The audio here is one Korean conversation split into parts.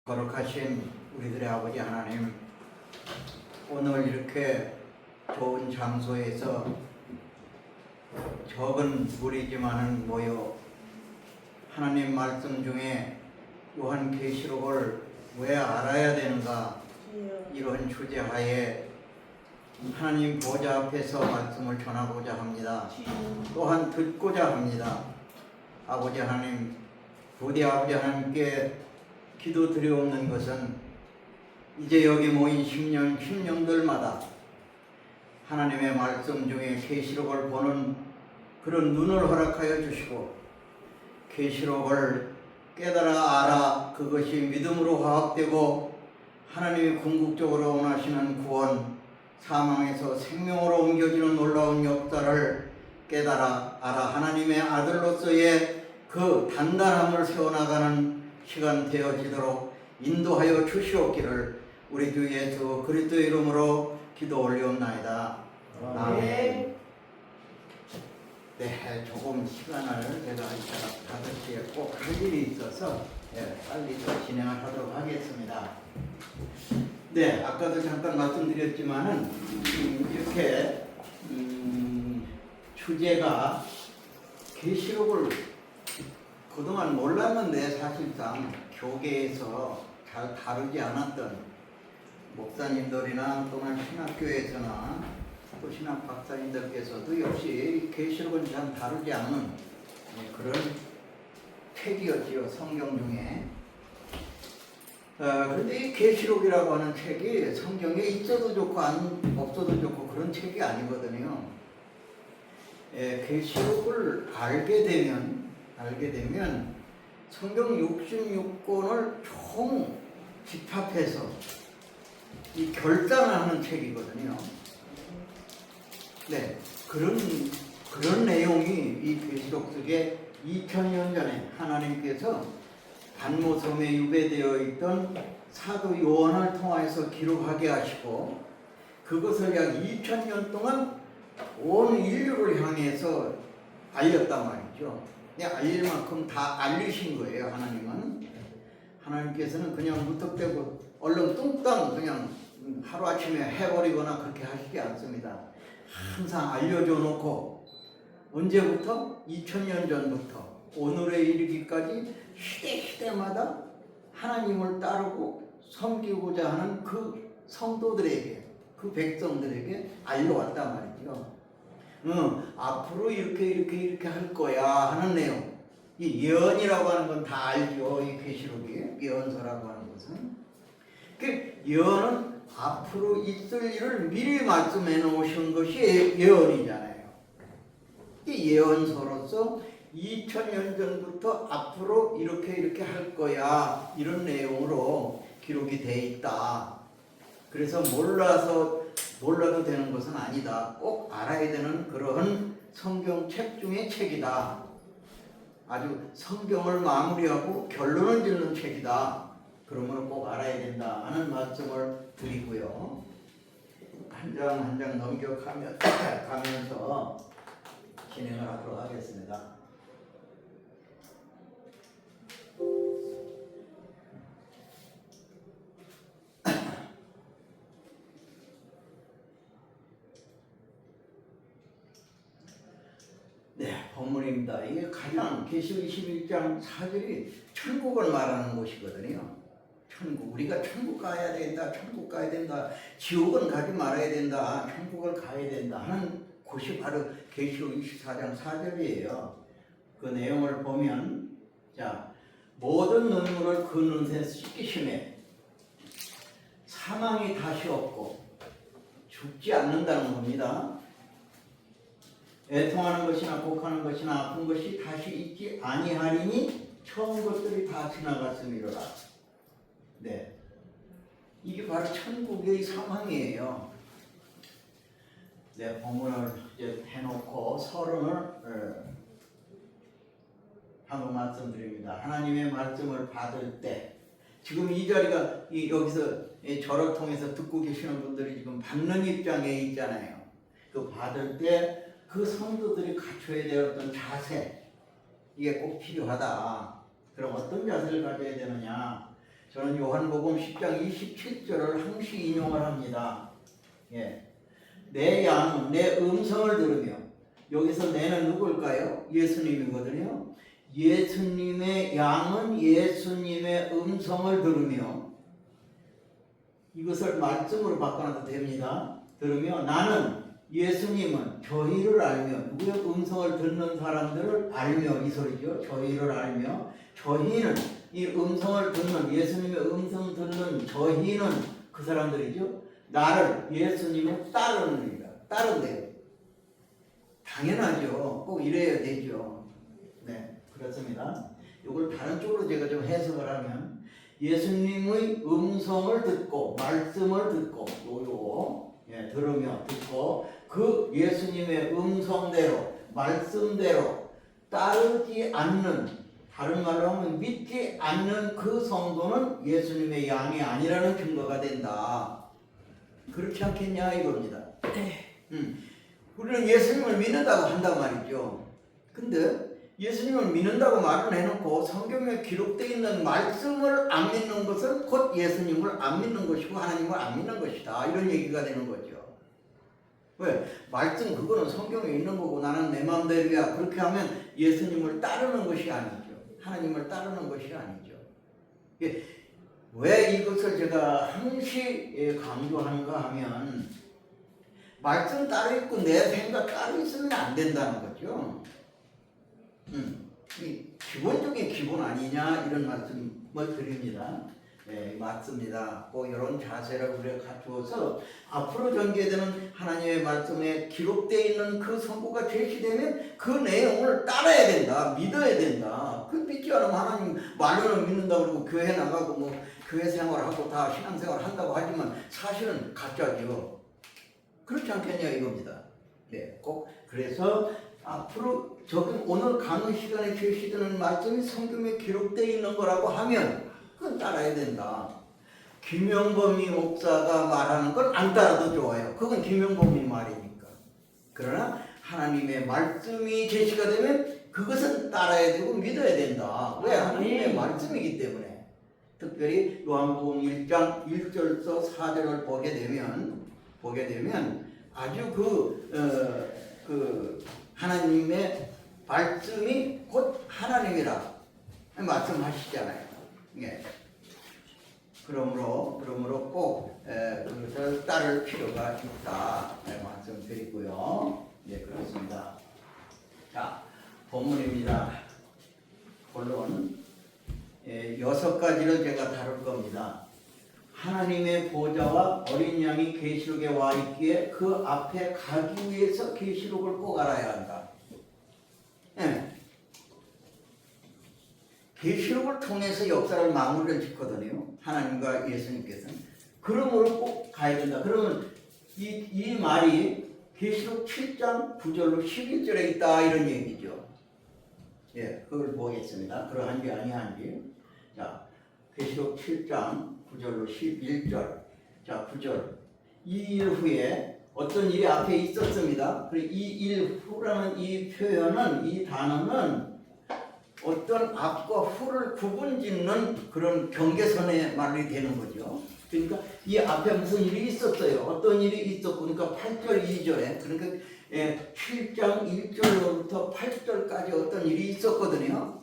거룩하신 우리들의 아버지 하나님, 오늘 이렇게 좋은 장소에서 적은 무리지만은 모여 하나님 말씀 중에 요한계시록을 왜 알아야 되는가, 이런 주제하에 하나님 보좌 앞에서 말씀을 전하고자 합니다. 또한 듣고자 합니다. 아버지 하나님, 부디 아버지 하나님께 기도 드려옵는 것은 이제 여기 모인 심령들마다 하나님의 말씀 중에 계시록을 보는 그런 눈을 허락하여 주시고, 계시록을 깨달아 알아 그것이 믿음으로 화합되고 하나님이 궁극적으로 원하시는 구원, 사망에서 생명으로 옮겨지는 놀라운 역사를 깨달아 알아 하나님의 아들로서의 그 단단함을 세워나가는 시간 되어지도록 인도하여 주시옵기를 우리 주 예수 그리스도의 이름으로 기도 올리옵나이다. 아멘. 네, 조금 시간을 제가 이따가 5시에 꼭 할 일이 있어서 빨리 또 진행을 하도록 하겠습니다. 네, 아까도 잠깐 말씀드렸지만은 이렇게 주제가 계시록을 그동안 몰랐는데 사실상 교계에서 잘 다루지 않았던 목사님들이나 또는 신학교에서나 또 신학 박사님들께서도 역시 계시록은 잘 다루지 않는 그런 책이었지요, 성경 중에. 그런데 이 계시록이라고 하는 책이 성경에 있어도 좋고 없어도 좋고 그런 책이 아니거든요. 계시록을 알게 되면 성경 66권을 총 집합해서 이 결단을 하는 책이거든요. 네, 그런 내용이 이 계시록 속에 2000년 전에 하나님께서 반모섬에 유배되어 있던 사도 요한을 통하여서 기록하게 하시고, 그것을 약 2000년 동안 온 인류를 향해서 알렸단 말이죠. 알릴 만큼 다 알리신 거예요. 하나님께서는 그냥 무턱대고 얼른 뚱땅 그냥 하루아침에 해버리거나 그렇게 하시지 않습니다. 항상 알려줘 놓고, 언제부터? 2000년 전부터 오늘에 이르기까지 시대마다 하나님을 따르고 섬기고자 하는 그 성도들에게, 그 백성들에게 알려왔단 말이죠. 앞으로 이렇게 할 거야 하는 내용. 이 예언이라고 하는 건 다 알죠. 이 계시록이 예언서라고 하는 것은. 그 예언은 앞으로 있을 일을 미리 말씀해 놓으신 것이 예언이잖아요. 이 예언서로서 2000년 전부터 앞으로 이렇게 할 거야, 이런 내용으로 기록이 돼 있다. 그래서 몰라도 되는 것은 아니다. 꼭 알아야 되는 그런 성경책 중의 책이다. 아주 성경을 마무리하고 결론을 짓는 책이다. 그러므로 꼭 알아야 된다 하는 말씀을 드리고요. 한 장 한 장 넘겨가면서 진행을 하도록 하겠습니다. 네, 본문입니다. 이게 가장 계시록 21장 4절이 천국을 말하는 곳이거든요. 천국, 우리가 천국 가야 된다, 지옥은 가지 말아야 된다, 천국을 가야 된다 하는 곳이 바로 계시록 24장 4절이에요. 그 내용을 보면, 자, 모든 눈물을 그 눈에 씻기심에 사망이 다시 없고 죽지 않는다는 겁니다. 애통하는 것이나 곡하는 것이나 아픈 것이 다시 있지 아니하리니 처음 것들이 다 지나갔음이로라. 네, 이게 바로 천국의 상황이에요. 네, 본문을 이제 해놓고 서론을 한번 말씀드립니다. 하나님의 말씀을 받을 때, 지금 이 자리가 여기서 저를 통해서 듣고 계시는 분들이 지금 받는 입장에 있잖아요. 그 받을 때 그 성도들이 갖춰야 될 어떤 자세, 이게 꼭 필요하다. 그럼 어떤 자세를 가져야 되느냐? 저는 요한복음 10장 27절을 항시 인용을 합니다. 예. 내 양은 내 음성을 들으며, 여기서 내는 누굴까요? 예수님이거든요. 예수님의 양은 예수님의 음성을 들으며, 이것을 말씀으로 바꿔놔도 됩니다. 들으며 나는, 예수님은 저희를 알며, 누구의 음성을 듣는 사람들을 알며, 이 소리죠. 저희를 알며, 저희는 이 음성을 듣는, 예수님의 음성 듣는 저희는 그 사람들이죠. 나를, 예수님을 따르는 이다. 따른대요. 당연하죠. 꼭 이래야 되죠. 네, 그렇습니다. 이걸 다른 쪽으로 제가 좀 해석을 하면, 예수님의 음성을 듣고 말씀을 듣고 예, 들으며 듣고 그 예수님의 음성대로 말씀대로 따르지 않는, 다른 말로 하면 믿지 않는 그 성도는 예수님의 양이 아니라는 증거가 된다. 그렇지 않겠냐 이겁니다. 우리는 예수님을 믿는다고 한단 말이죠. 근데 예수님을 믿는다고 말은 해놓고 성경에 기록되어 있는 말씀을 안 믿는 것은 곧 예수님을 안 믿는 것이고 하나님을 안 믿는 것이다, 이런 얘기가 되는 거죠. 왜? 말씀 그거는 성경에 있는 거고 나는 내 마음대로야, 그렇게 하면 예수님을 따르는 것이 아니죠. 하나님을 따르는 것이 아니죠. 왜 이것을 제가 항시 강조하는가 하면, 말씀 따로 있고 내 생각 따로 있으면 안 된다는 거죠. 이 기본적인 기본 아니냐, 이런 말씀을 드립니다. 네, 맞습니다. 꼭 이런 자세를 우리가 갖추어서 앞으로 전개되는 하나님의 말씀에 기록되어 있는 그 선고가 제시되면 그 내용을 따라야 된다, 믿어야 된다. 그 믿지 않으면 하나님 말로는 믿는다고 그러고 교회 나가고 뭐 교회 생활하고 다 신앙생활 한다고 하지만 사실은 가짜죠. 그렇지 않겠냐 이겁니다. 네, 꼭 그래서 앞으로 저기 오늘 강의 시간에 제시되는 말씀이 성경에 기록되어 있는 거라고 하면 그건 따라야 된다. 김영범이 목사가 말하는 건 안 따라도 좋아요. 그건 김영범이 말이니까. 그러나 하나님의 말씀이 제시가 되면 그것은 따라야 되고 믿어야 된다. 왜? 하나님의 말씀이기 때문에. 특별히 요한복음 1장 1절서 4절을 보게 되면 아주 그 하나님의 말씀이 곧 하나님이라 말씀하시잖아요. 예. 그러므로 꼭 그것을 따를 필요가 있다 말씀드리고요. 네, 그렇습니다. 자, 본문입니다. 본론 6가지를 제가 다룰 겁니다. 하나님의 보좌와 어린 양이 계시록에 와 있기에 그 앞에 가기 위해서 계시록을 꼭 알아야 한다. 네. 계시록을 통해서 역사를 마무리를 짓거든요. 하나님과 예수님께서는. 그러므로 꼭 가야 된다. 그러면 이 말이 계시록 7장 9절로 11절에 있다, 이런 얘기죠. 예, 그걸 보겠습니다. 그러한지 아니한지. 자, 계시록 7장 9절로 11절. 자, 9절. 이 일 후에 어떤 일이 앞에 있었습니다. 이 일 후라는 이 표현은, 이 단어는 어떤 앞과 후를 구분짓는 그런 경계선의 말이 되는 거죠. 그러니까 이 앞에 무슨 일이 있었어요. 어떤 일이 있었고, 그러니까 8절 2절에, 그러니까 7장 1절로부터 8절까지 어떤 일이 있었거든요.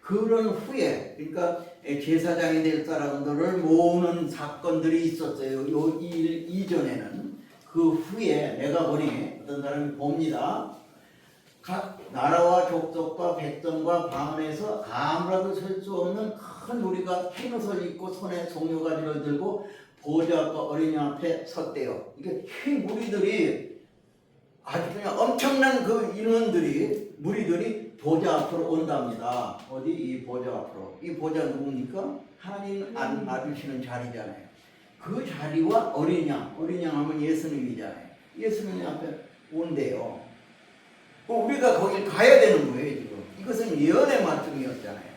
그런 후에, 그러니까 제사장이 될 사람들을 모으는 사건들이 있었어요. 요 일 이전에는. 그 후에 내가 보니 어떤 사람이 봅니다. 각 나라와 족속과 백성과 방언에서 아무라도 설 수 없는 큰 무리가 흰 옷을 입고 손에 송유가지를 들고 보좌 앞과 어린 양 앞에 섰대요. 이게 흰 무리들이 아주 그냥 엄청난 그 인원들이, 무리들이 보좌 앞으로 온답니다. 어디? 이 보좌 앞으로. 이 보좌 누굽니까? 하나님 앉으시는 자리잖아요. 그 자리와 어린 양 하면 예수님이잖아요. 예수님 앞에 온대요. 우리가 거길 가야 되는 거예요, 지금. 이것은 예언의 말씀이었잖아요.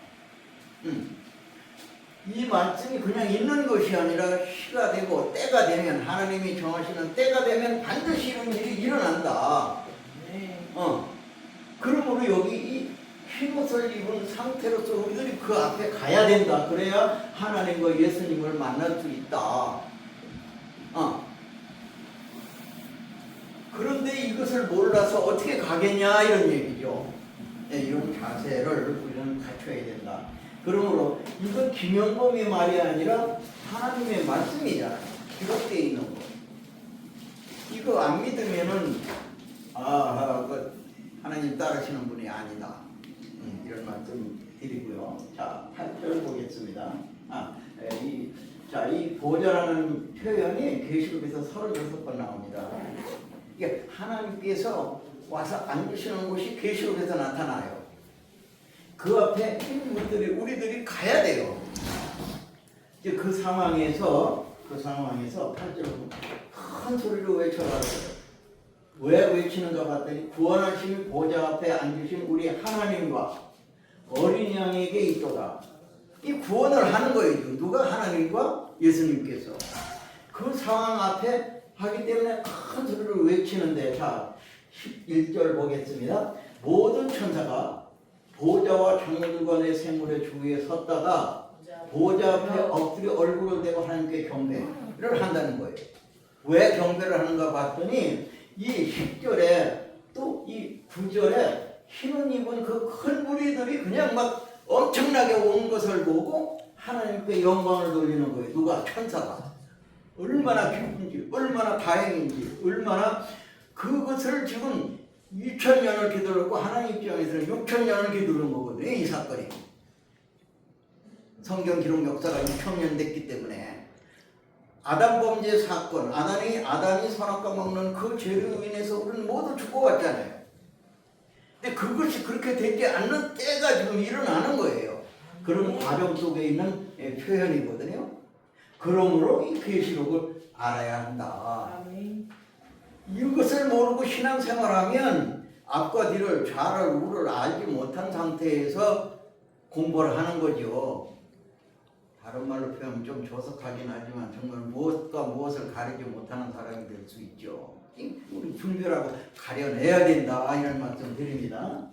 이 말씀이 그냥 있는 것이 아니라 시가 되고 때가 되면, 하나님이 정하시는 때가 되면 반드시 이런 일이 일어난다. 그러므로 여기 이 흰옷을 입은 상태로서 우리들이 그 앞에 가야 된다. 그래야 하나님과 예수님을 만날 수 있다. 그런데 이것을 몰라서 어떻게 가겠냐 이런 얘기죠. 네, 이런 자세를 우리는 갖춰야 된다. 그러므로 이건 김영범의 말이 아니라 하나님의 말씀이잖아요. 기록되어 있는 거. 이거 안 믿으면은 하나님 따르시는 분이 아니다. 이런 말씀 드리고요. 자, 8절 보겠습니다. 이 보좌라는 표현이 계시록에서 36번 나옵니다. 이게 하나님께서 와서 앉으시는 곳이 계시록에서 나타나요. 그 앞에 인물들이 우리들이 가야 돼요. 이제 그 상황에서 8절로 큰 소리로 외쳐가지고 왜 외치는가 봤더니 구원하신 보좌 앞에 앉으신 우리 하나님과 어린 양에게 있도다. 이 구원을 하는 거예요. 누가? 하나님과 예수님께서. 그 상황 앞에 하기 때문에 큰 소리로 외치는데, 자 11절 보겠습니다. 모든 천사가 보좌와 장로들과 내 생물의 주위에 섰다가 보좌 앞에 엎드려 얼굴을 대고 하나님께 경배를 한다는 거예요. 왜 경배를 하는가 봤더니 이 10절에 또 이 9절에 흰옷 입은 그 큰 무리들이 그냥 막 엄청나게 온 것을 보고 하나님께 영광을 돌리는 거예요. 누가? 천사가. 얼마나 기쁜지, 얼마나 다행인지, 얼마나 그것을 지금 2000년을 기도했고 하나님 입장에서는 6000년을 기도한 거거든요. 이 사건이. 성경 기록 역사가 6000년 됐기 때문에 아담 범죄 사건, 아담이 선악과 먹는 그 죄로 인해서 우리는 모두 죽어왔잖아요. 근데 그것이 그렇게 되지 않는 때가 지금 일어나는 거예요. 그런 과정 속에 있는 표현이거든요. 그러므로 이 계시록을 알아야 한다. 이것을 모르고 신앙생활하면 앞과 뒤를 좌를 우를 알지 못한 상태에서 공부를 하는 거죠. 다른 말로 표현하면 좀 조석하긴 하지만 정말 무엇과 무엇을 가리지 못하는 사람이 될 수 있죠. 우리 분별하고 가려내야 된다 이런 말씀 드립니다.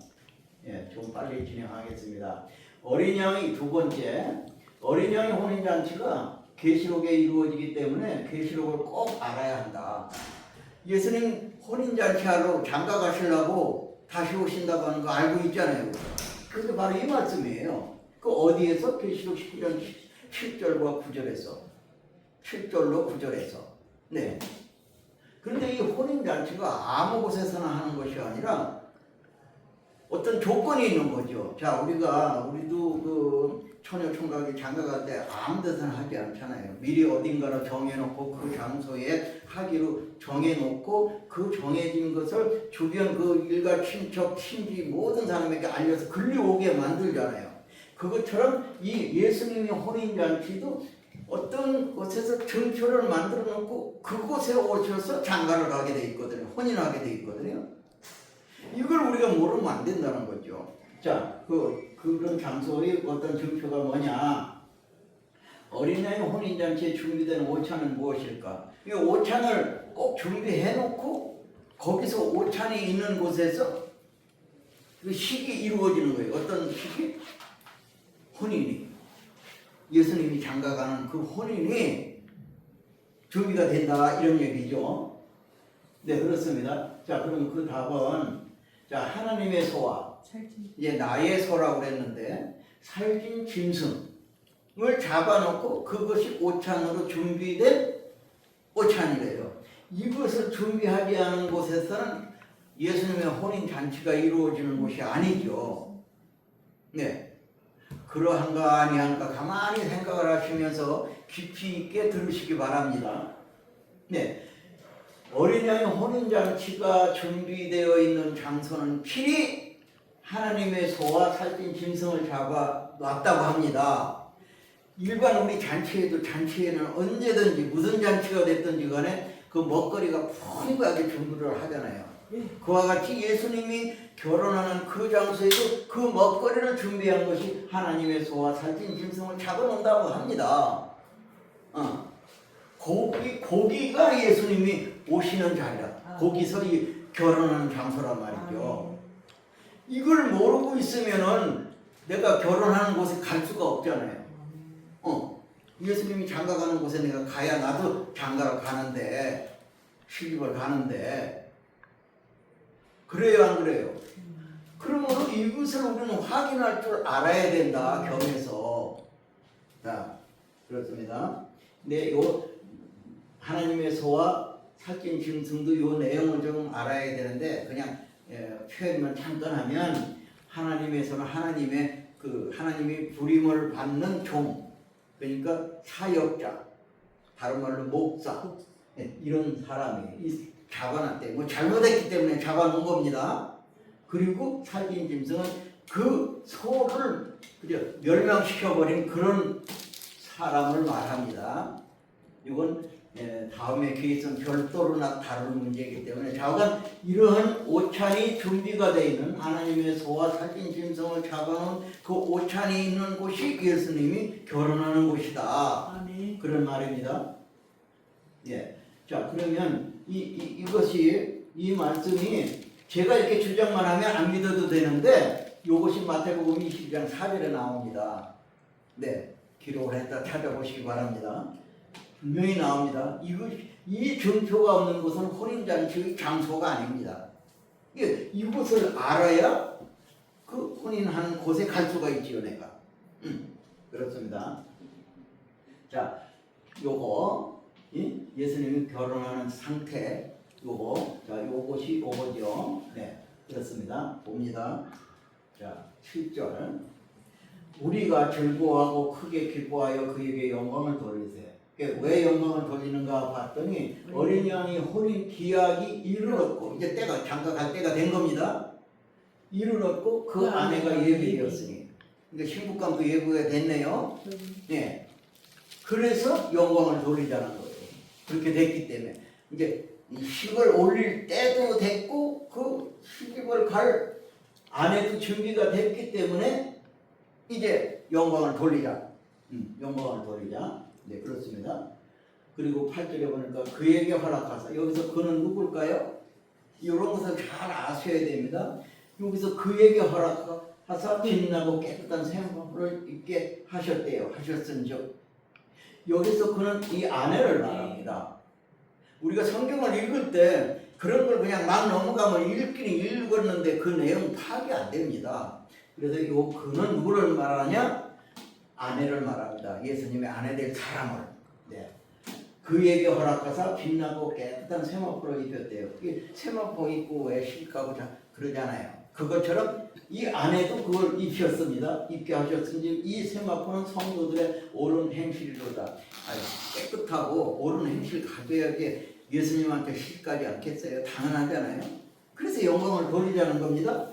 좀 빨리 진행하겠습니다. 어린 양이 두 번째, 어린 양의 혼인잔치가 계시록에 이루어지기 때문에 계시록을 꼭 알아야 한다. 예수님 혼인잔치하러 장가 가시려고 다시 오신다고 하는 거 알고 있잖아요. 그게 바로 이 말씀이에요. 그 어디에서? 계시록 19장 7절과 9절에서 7절로 9절에서. 네. 그런데 이 혼인잔치가 아무 곳에서나 하는 것이 아니라 어떤 조건이 있는 거죠. 자, 우리도 그 처녀 총각이 장가 갈 때 아무 데서나 하지 않잖아요. 미리 어딘가로 정해놓고 그 장소에 하기로 정해놓고 그 정해진 것을 주변 그 일가 친척 친지 모든 사람에게 알려서 끌려오게 만들잖아요. 그것처럼 이 예수님의 혼인잔치도 어떤 곳에서 증표를 만들어 놓고 그곳에 오셔서 장가를 가게 돼 있거든요. 혼인하게 돼 있거든요. 이걸 우리가 모르면 안 된다는 거죠. 자, 그런 장소의 어떤 증표가 뭐냐? 어린 양의 혼인잔치에 준비된 오찬은 무엇일까? 이 오찬을 꼭 준비해 놓고 거기서 오찬이 있는 곳에서 그 식이 이루어지는 거예요. 어떤 식이? 혼인이. 예수님이 장가가는 그 혼인이 준비가 된다 이런 얘기죠. 네, 그렇습니다. 자, 그럼 그 답은 자, 하나님의 소와 이제 나의 소라고 그랬는데 살진 짐승을 잡아놓고 그것이 오찬으로 준비된 오찬이래요. 이것을 준비하지 않은 곳에서는 예수님의 혼인 잔치가 이루어지는 곳이 아니죠. 네. 그러한가 아니한가 가만히 생각을 하시면서 깊이 있게 들으시기 바랍니다. 네. 어린 양의 혼인잔치가 준비되어 있는 장소는 필히 하나님의 소와 살찐 짐승을 잡아 놨다고 합니다. 일반 우리 잔치에는 언제든지 무슨 잔치가 됐든지 간에 그 먹거리가 풍부하게 준비를 하잖아요. 그와 같이 예수님이 결혼하는 그 장소에도 그 먹거리를 준비한 것이 하나님의 소와 살찐 짐승을 잡아놓는다고 합니다. 고기가 예수님이 오시는 자리라. 거기서 이 결혼하는 장소란 말이죠. 이걸 모르고 있으면은 내가 결혼하는 곳에 갈 수가 없잖아요. 예수님이 장가 가는 곳에 내가 가야 나도 장가를 가는데, 시집을 가는데, 그래요, 안 그래요? 그러므로 이것을 우리는 확인할 줄 알아야 된다, 겸해서. 자, 그렇습니다. 근데 요 하나님의 소와 살찐 짐승도 요 내용을 좀 알아야 되는데, 그냥 표현만 잠깐 하면, 하나님에서는 하나님이 부림을 받는 종, 그러니까 사역자, 다른 말로 목사, 이런 사람이 잡아놨대. 뭐 잘못했기 때문에 잡아놓은 겁니다. 그리고 살찐 짐승은 그 소를 멸망시켜버린 그런 사람을 말합니다. 이건 다음에 기회에서는 별도로 다룰 문제이기 때문에 좌우간 이러한 오찬이 준비가 되어 있는 하나님의 소와 살찐 짐승을 잡아놓은 그 오찬이 있는 곳이 예수님이 결혼하는 곳이다. 아멘. 그런 말입니다. 예. 자, 그러면 이것이 이 말씀이 제가 이렇게 주장만 하면 안 믿어도 되는데, 이것이 마태복음 22장 4절에 나옵니다. 네, 기록을 했다 찾아보시기 바랍니다. 분명히 나옵니다. 이 증표가 없는 곳은 혼인잔치의 장소가 아닙니다. 이곳을 알아야 그 혼인하는 곳에 갈 수가 있지요, 내가. 그렇습니다. 자, 요거 예수님이 결혼하는 상태, 요것이 요거죠. 네, 그렇습니다. 봅니다. 자, 7절. 우리가 즐거워하고 크게 기뻐하여 그에게 영광을 돌리세요. 왜 영광을 돌리는가 봤더니 어린 양이 혼인 기약이 이르렀고, 이제 장가 갈 때가 된 겁니다. 이르렀고 그 아내가 예비되었으니, 그러니까 신부감도 예비가 됐네요. 네, 그래서 영광을 돌리자는 거예요. 그렇게 됐기 때문에 이제 식을 올릴 때도 됐고, 그 시집을 갈 아내도 준비가 됐기 때문에 이제 영광을 돌리자. 영광을 돌리자. 네, 그렇습니다. 그리고 8절에 보니까 그에게 허락하사, 여기서 그는 누굴까요? 이런 것을 잘 아셔야 됩니다. 여기서 그에게 허락하사 빛나고 깨끗한 생명을 있게 하셨대요. 하셨은즉, 여기서 그는 이 아내를 말합니다. 우리가 성경을 읽을 때 그런 걸 그냥 막 넘어가면 읽기는 읽었는데 그 내용 파악이 안 됩니다. 그래서 이 그는 누구를 말하냐? 아내를 말합니다. 예수님의 아내 될 사람을. 네. 그에게 허락하사 빛나고 깨끗한 세마포를 입혔대요. 세마포 입고 왜 시집가고 그러잖아요. 그것처럼 이 아내도 그걸 입혔습니다. 입게 하셨은지 이 세마포는 성도들의 옳은 행실이로다. 깨끗하고 옳은 행실 가져야지 예수님한테 시집가지 않겠어요? 당연하잖아요. 그래서 영광을 돌리자는 겁니다.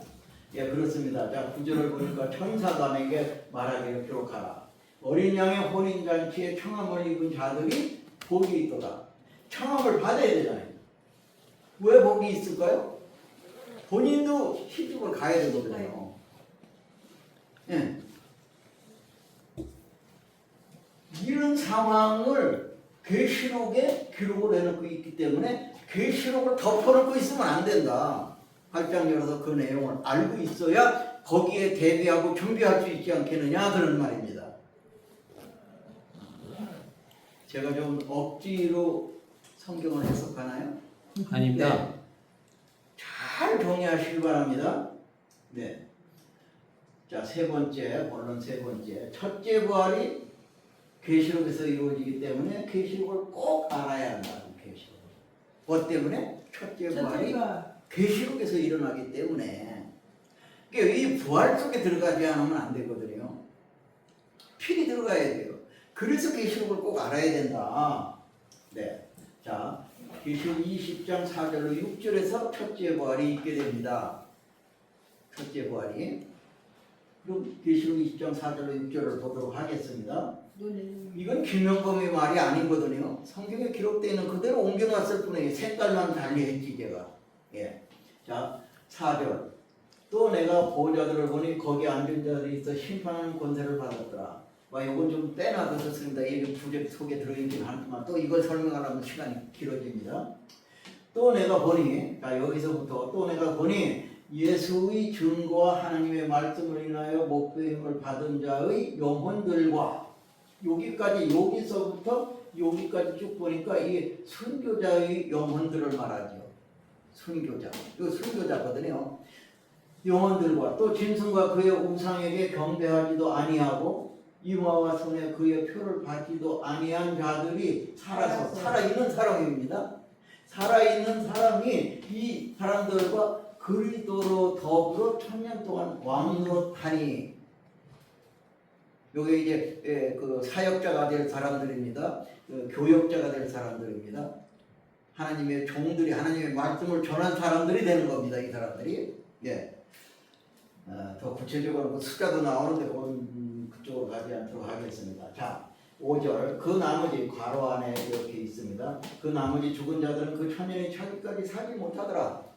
예, 그렇습니다. 자, 9절을 보니까 천사단에게 말하기를 기록하라. 어린 양의 혼인잔치에 청함을 입은 자들이 복이 있도다. 청함을 받아야 되잖아요. 왜 복이 있을까요? 본인도 시집을 가야 되거든요. 예. 이런 상황을 계시록에 기록을 해놓고 있기 때문에 계시록을 덮어놓고 있으면 안 된다. 활짝 열어서 그 내용을 알고 있어야 거기에 대비하고 준비할 수 있지 않겠느냐, 그런 말입니다. 제가 좀 억지로 성경을 해석하나요? 아닙니다. 네. 잘 정리하시기 바랍니다. 네. 자, 세 번째, 본론 세 번째. 첫째 부활이 계시록에서 이루어지기 때문에 계시록을 꼭 알아야 한다. 계시록. 뭐 때문에? 첫째 부활이 계시록에서 일어나기 때문에. 그러니까 이 부활 속에 들어가지 않으면 안 되거든요. 필히 들어가야 돼요. 그래서 계시록을 꼭 알아야 된다. 네. 자, 계시록 20장 4절로 6절에서 첫째 부활이 있게 됩니다. 첫째 부활이. 그럼 계시록 20장 4절로 6절을 보도록 하겠습니다. 이건 김영범의 말이 아니거든요. 성경에 기록되어 있는 그대로 옮겨놨을 뿐이에요. 색깔만 달리했지 제가. 예. 자, 4절. 또 내가 보호자들을 보니 거기 앉은 자들이 있어 심판하는 권세를 받았더라. 이건 좀 빼놔뒀습니다. 이 부제 속에 들어있긴 하지만 또 이걸 설명하려면 시간이 길어집니다. 또 내가 보니, 자, 여기서부터 또 내가 보니 예수의 증거와 하나님의 말씀을 인하여 목배임을 받은 자의 영혼들과 여기서부터 여기까지 쭉 보니까 이게 순교자의 영혼들을 말하죠. 순교자. 이거 순교자거든요. 영혼들과 또 짐승과 그의 우상에게 경배하지도 아니하고 이마와 손에 그의 표를 받지도 아니한 자들이 살아있는 사람입니다. 살아있는 사람이 이 사람들과 그리스도로 더불어 1000년 동안 왕노릇하니 요게 이제 그 사역자가 될 사람들입니다. 그 교역자가 될 사람들입니다. 하나님의 종들이 하나님의 말씀을 전한 사람들이 되는 겁니다. 이 사람들이. 예. 더 구체적으로 그 숫자도 나오는데 그쪽으로 가지 않도록 하겠습니다. 자, 5절 그 나머지 괄호 안에 이렇게 있습니다. 그 나머지 죽은 자들은 그 천년이 차기까지 살지 못하더라.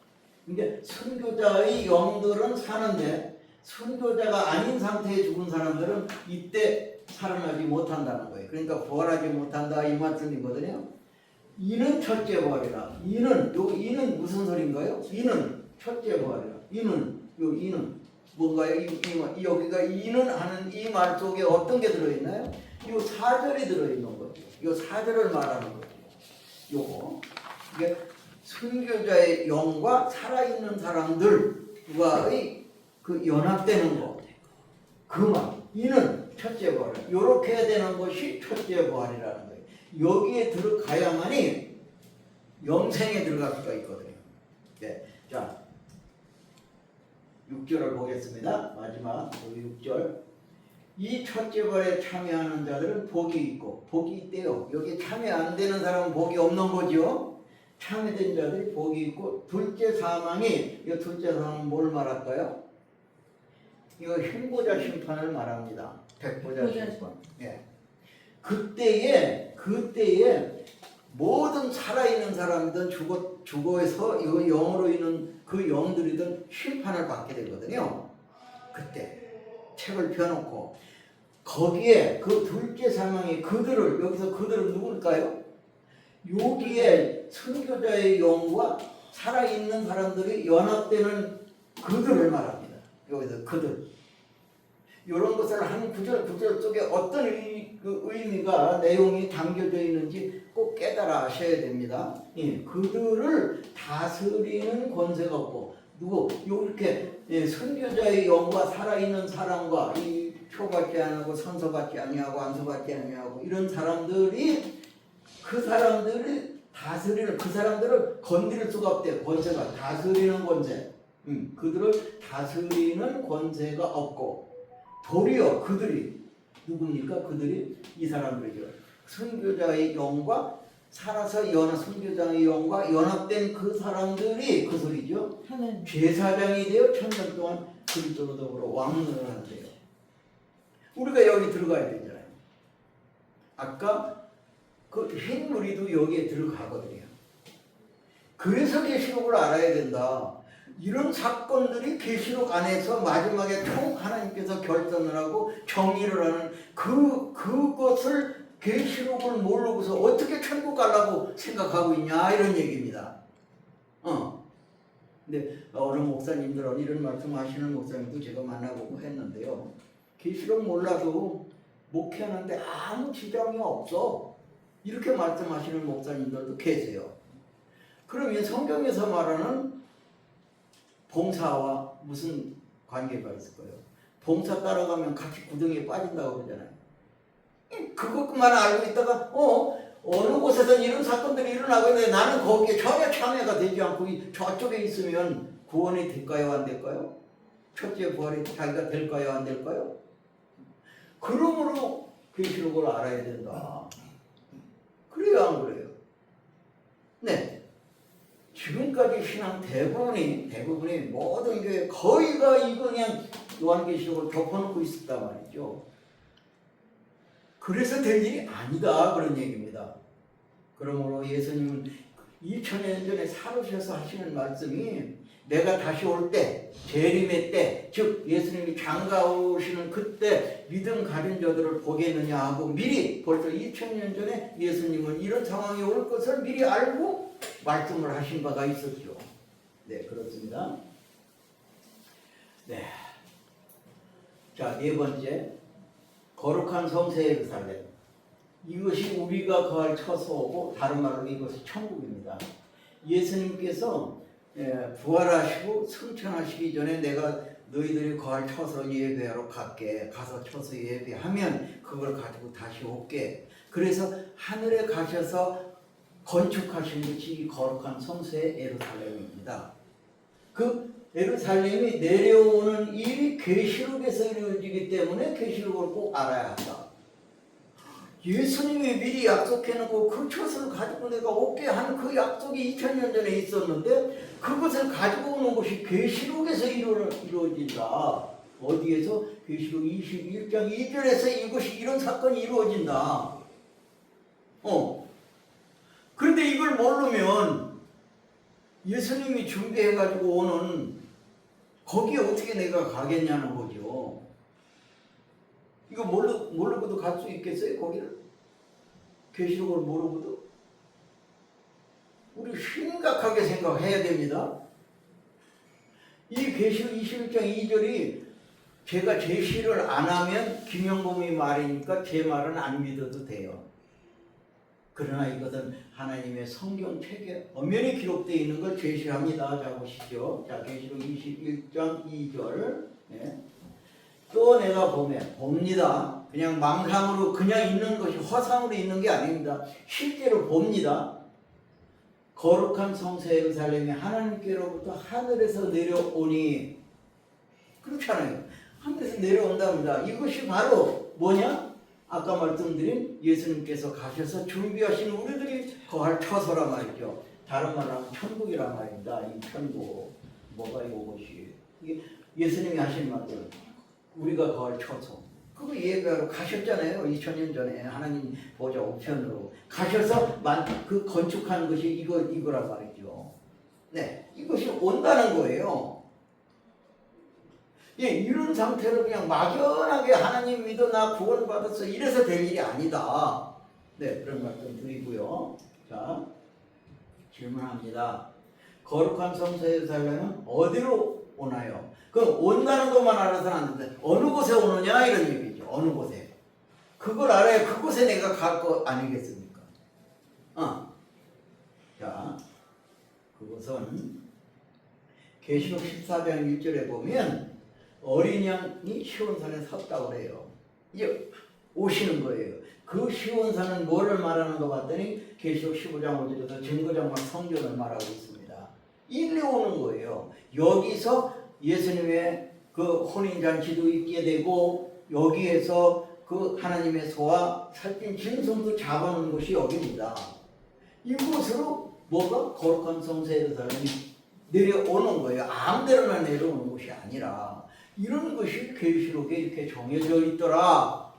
근데 순교자의 영들은 사는데 순교자가 아닌 상태에 죽은 사람들은 이때 살아나지 못한다는 거예요. 그러니까 부활하지 못한다 이 말씀이거든요. 이는 첫째 부활이라. 이는 무슨 소린가요? 이는 첫째 부활이라. 이는 뭔가요? 여기가 이는 하는 이 말 속에 어떤 게 들어있나요? 이 4절이 들어있는 거죠. 이 4절을 말하는 거죠. 요거 이게 순교자의 영과 살아있는 사람들과의 그 연합되는 거. 그 말. 이는 첫째 부활. 요렇게 해야 되는 것이 첫째 부활이라는 거예요. 여기에 들어가야만이 영생에 들어갈 수가 있거든요. 네. 자, 6절을 보겠습니다. 마지막 6절. 이 첫째 부활에 참여하는 자들은 복이 있고 복이 있대요. 여기 참여 안 되는 사람은 복이 없는 거죠. 참여된 자들이 복이 있고 둘째 사망이 이 둘째 사망은 뭘 말할까요? 이거 흉보자 심판을 말합니다. 백보자 심판. 예. 그때에 모든 살아있는 사람이든 죽어서 영으로 있는 그 영들이든 심판을 받게 되거든요. 그때 책을 펴놓고 거기에 그 둘째 사망이 여기서 그들은 누굴까요? 여기에 순교자의 영과 살아있는 사람들이 연합되는 그들을 말합니다. 여기서 그들. 이런 것을 한 구절 속에 어떤 의미가 내용이 담겨져 있는지 꼭 깨달아 아셔야 됩니다. 예, 그들을 다스리는 권세가 없고 이렇게 선교자의 영과 살아있는 사람과 이 표받지 않고 선서받지 아니하고 안수받지 아니하고 이런 사람들이 그 사람들을 다스리는 그 사람들을 건드릴 수가 없대요. 권세가 다스리는 권세. 그들을 다스리는 권세가 없고 도리어 그들이 누굽니까? 그들이 이 사람들이죠. 선교자의 영과 살아서 선교자의 영과 연합된 그 사람들이 그 소리죠. 제사장이 되어 1000년 동안 그리스도로 더불어 왕노릇을 한대요. 우리가 여기 들어가야 되잖아요. 아까 그 흰 무리도 여기에 들어가거든요. 그래서 계시록을 알아야 된다. 이런 사건들이 계시록 안에서 마지막에 총 하나님께서 결단을 하고 정의를 하는 그것을 계시록을 모르고서 어떻게 천국 가려고 생각하고 있냐 이런 얘기입니다. 근데 어느 목사님들은 이런 말씀하시는 목사님도 제가 만나보고 했는데요. 계시록 몰라도 목회하는데 아무 지장이 없어. 이렇게 말씀하시는 목사님들도 계세요. 그러면 성경에서 말하는 봉사와 무슨 관계가 있을까요? 봉사 따라가면 같이 구덩이에 빠진다고 그러잖아요. 그것만 알고 있다가 어느 곳에서 이런 사건들이 일어나고 있는데 나는 거기에 전혀 참여가 되지 않고 저쪽에 있으면 구원이 될까요? 안 될까요? 첫째 부활이 자기가 될까요? 안 될까요? 그러므로 계시록을 알아야 된다. 그래요? 안 그래요? 네. 지금까지 신앙 대부분이 모든 게 거의가 이거 그냥 요한계시록을 덮어놓고 있었단 말이죠. 그래서 될 일이 아니다 그런 얘기입니다. 그러므로 예수님은 2000년 전에 살으셔서 하시는 말씀이 내가 다시 올 때, 재림의 때, 즉 예수님이 장가오시는 그때 믿음 가진 자들을 보겠느냐 하고 미리 벌써 2000년 전에 예수님은 이런 상황이 올 것을 미리 알고 말씀을 하신 바가 있었죠. 네, 그렇습니다. 네. 자, 네 번째. 거룩한 성세 예루살렘. 이것이 우리가 거할 처소고 다른 말로 이것이 천국입니다. 예수님께서 부활하시고 승천하시기 전에 내가 너희들이 거할 처소로 예배하러 갈게. 가서 처소 예배하면 그걸 가지고 다시 올게. 그래서 하늘에 가셔서 건축하신 것이 이 거룩한 성소의 예루살렘입니다. 그 예루살렘이 내려오는 일이 계시록에서 이루어지기 때문에 계시록을 꼭 알아야 한다. 예수님이 미리 약속해놓고 그 처소를 가지고 내가 올게 하는 그 약속이 2000년 전에 있었는데 그것을 가지고 오는 것이 계시록에서 이루어진다. 어디에서? 계시록 21장 2절에서 이것이 이런 사건이 이루어진다. 그런데 이걸 모르면 예수님이 준비해가지고 오는 거기에 어떻게 내가 가겠냐는 거죠. 이거 모르고도 갈 수 있겠어요? 거기를? 계시록을 모르고도? 우리 심각하게 생각해야 됩니다. 이 계시록 21장 2절이 제가 제시를 안 하면 김영범이 말이니까 제 말은 안 믿어도 돼요. 그러나 이것은 하나님의 성경책에 엄연히 기록되어 있는 걸 제시합니다. 자 보시죠. 자 계시록 21장 2절. 네. 또 내가 봅니다. 그냥 망상으로 그냥 있는 것이 허상으로 있는 게 아닙니다. 실제로 봅니다. 거룩한 성소 예루살렘이 하나님께로부터 하늘에서 내려오니 그렇잖아요. 하늘에서 내려온답니다. 이것이 바로 뭐냐? 아까 말씀드린 예수님께서 가셔서 준비하신 우리들이 거할 처소라 말이죠. 다른 말로 하면 천국이라 말입니다. 이 천국. 뭐가 이것이? 이게 예수님이 하신 말들. 우리가 거할 처소. 그거 예배하러 가셨잖아요. 2000년 전에 하나님 보좌 우편으로 가셔서 그 건축한 것이 이거란 말이죠. 네, 이것이 온다는 거예요. 예, 이런 상태로 그냥 막연하게 하나님 믿어 나 구원받았어 이래서 될 일이 아니다. 네, 그런 말씀 드리고요. 자, 질문합니다. 거룩한 성소 예루살렘은 어디로 오나요? 그럼 온다는 것만 알아서는 안 된다. 어느 곳에 오느냐 이런 얘기죠. 어느 곳에. 그걸 알아야 그곳에 내가 갈 거 아니겠습니까? 자, 그것은 계시록 14장 1절에 보면 어린 양이 시온산에 섰다고 그래요. 이제 오시는 거예요. 그 시온산은 뭐를 말하는 것 같더니 계시록 15장 5절에서 증거장막 성전을 말하고 있습니다. 일리 오는 거예요. 여기서 예수님의 그 혼인잔치도 있게 되고 여기에서 그 하나님의 소와 살찐 짐승도 잡아놓은 곳이 여기입니다. 이곳으로 뭐가? 거룩한 성소 예루살렘이 내려오는 거예요. 아무데나 내려오는 것이 아니라 이런 것이 계시록에 이렇게 정해져 있더라.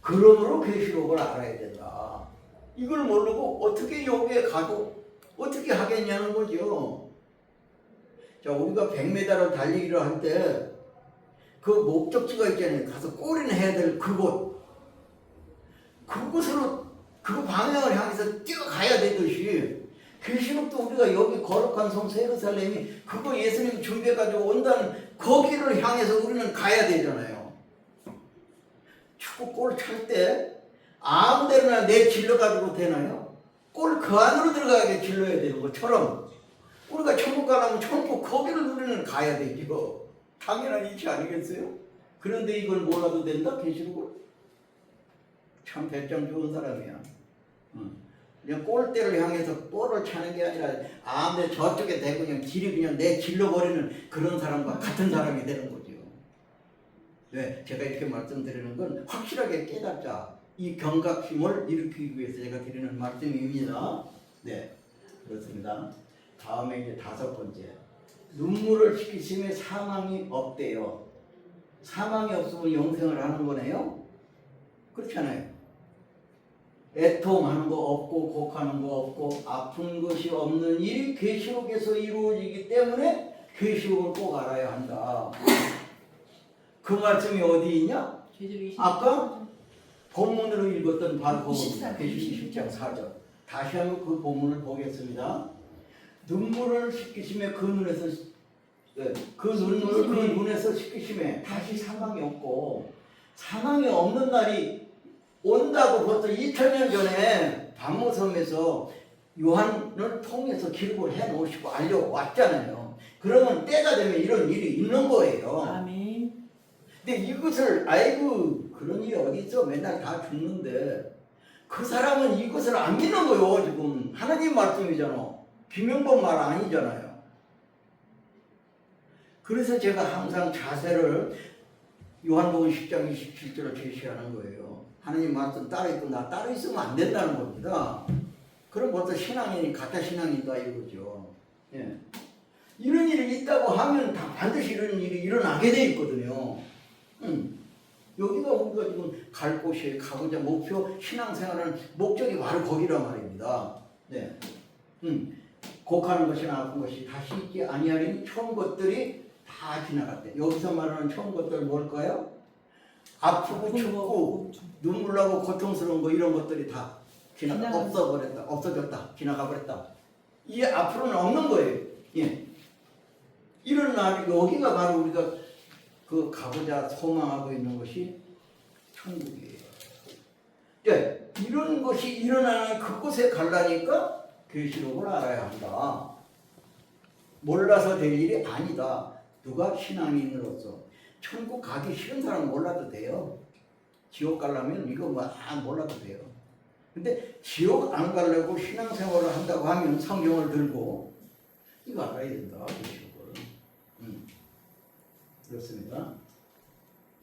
그러므로 계시록을 알아야 된다. 이걸 모르고 어떻게 여기에 가고 어떻게 하겠냐는 거죠. 자, 우리가 100m를 달리기를 할 때 그 목적지가 있잖아요. 가서 골인을 해야 될 그곳. 그곳으로 그 방향을 향해서 뛰어가야 되듯이 계시록도 우리가 여기 거룩한 성소 예루살렘이 그거 예수님 준비해가지고 온다는 거기를 향해서 우리는 가야 되잖아요. 축구 골 찰 때 아무 데나 내 질러가지고 되나요? 골 그 안으로 들어가게 질러야 되는 것처럼 우리가 천국 가려면 천국 거기를 우리는 가야 되죠. 당연한 이치 아니겠어요? 그런데 이걸 몰라도 된다? 계시록을? 참 배짱 좋은 사람이야. 그냥 골대를 향해서 볼을 차는 게 아니라 아무데 저쪽에 대고 그냥 길이 그냥 내 질러버리는 그런 사람과 같은 사람이 되는 거죠. 네, 제가 이렇게 말씀드리는 건 확실하게 깨닫자. 이 경각심을 일으키기 위해서 제가 드리는 말씀입니다. 네, 그렇습니다. 다음에 이제 5번째. 눈물을 씻기심에 사망이 없대요. 사망이 없으면 영생을 하는 거네요? 그렇잖아요. 애통하는 거 없고 곡하는 거 없고 아픈 것이 없는 일이 계시록에서 이루어지기 때문에 계시록을 꼭 알아야 한다. 그 말씀이 어디 있냐? 아까 본문으로 읽었던 바로 계시록 20장 4절. 다시 한번 그 본문을 보겠습니다. 눈물을 씻기심에 그 눈에서 네, 그 눈물 그 눈에서 시기심에 다시 사망이 없고 사망이 없는 날이 온다고 벌써 2000년 전에 반모섬에서 요한을 통해서 기록을 해 놓으시고 알려왔잖아요. 그러면 때가 되면 이런 일이 있는 거예요. 아멘. 근데 이것을 아이고 그런 일이 어디 있어 맨날 다 죽는데 그 사람은 이것을 안 믿는 거예요. 지금 하나님 말씀이잖아. 김영범 말 아니잖아요. 그래서 제가 항상 자세를 요한복음 10장 27절을 제시하는 거예요. 하나님 말씀 따로 있고 나 따로 있으면 안 된다는 겁니다. 그럼 벌써 신앙인이 가짜 신앙인가 이거죠. 예. 이런 일이 있다고 하면 다 반드시 이런 일이 일어나게 돼 있거든요. 여기가 우리가 지금 갈 곳이 가고자 목표 신앙생활은 목적이 바로 거기란 말입니다. 네. 곡하는 것이나 아픈 것이 다시 있지 아니하리니 처음 것들이 다 지나갔대. 여기서 말하는 처음 것들 뭘까요? 아프고 춥고 눈물 나고 고통스러운 거 이런 것들이 다 없어버렸다. 없어졌다. 지나가 버렸다. 이게 앞으로는 없는 거예요. 예. 이런 날 여기가 바로 우리가 그 가고자 소망하고 있는 것이 천국이에요. 예. 이런 것이 일어나는 그곳에 가려니까 계시록을 알아야 한다. 몰라서 될 일이 아니다. 누가 신앙인으로서 천국 가기 싫은 사람은 몰라도 돼요. 지옥 가려면 이거 뭐 몰라도 돼요. 근데 지옥 안 가려고 신앙생활을 한다고 하면 성경을 들고 이거 알아야 된다. 계시록을. 그렇습니다.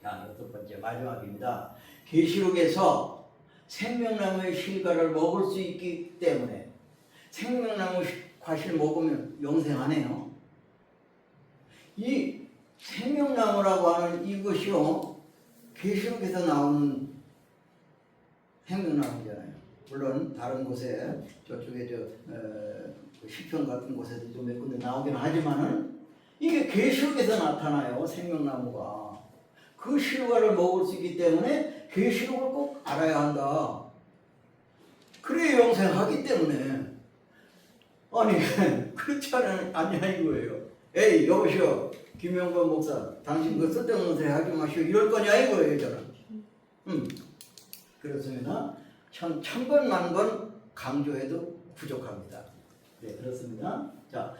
자, 여섯 번째 마지막입니다. 계시록에서 생명나무의 실과를 먹을 수 있기 때문에 생명나무 과실 먹으면 영생하네요. 이 생명나무라고 하는 이것이요 계시록에서 나오는 생명나무잖아요. 물론 다른 곳에 저쪽에 시편 같은 곳에도 좀 몇 군데 나오긴 하지만은 이게 계시록에서 나타나요. 생명나무가 그 실과를 먹을 수 있기 때문에 계시록을 꼭 알아야 한다. 그래야 영생하기 때문에 아니 그렇지 않냐 이거예요. 에이 여보시오 김영건 목사 당신 그 쓸데없는 소리 하지 마시오 이럴 거냐 이거예요 저는. 그렇습니다. 천번 만번 강조해도 부족합니다. 네 그렇습니다. 자,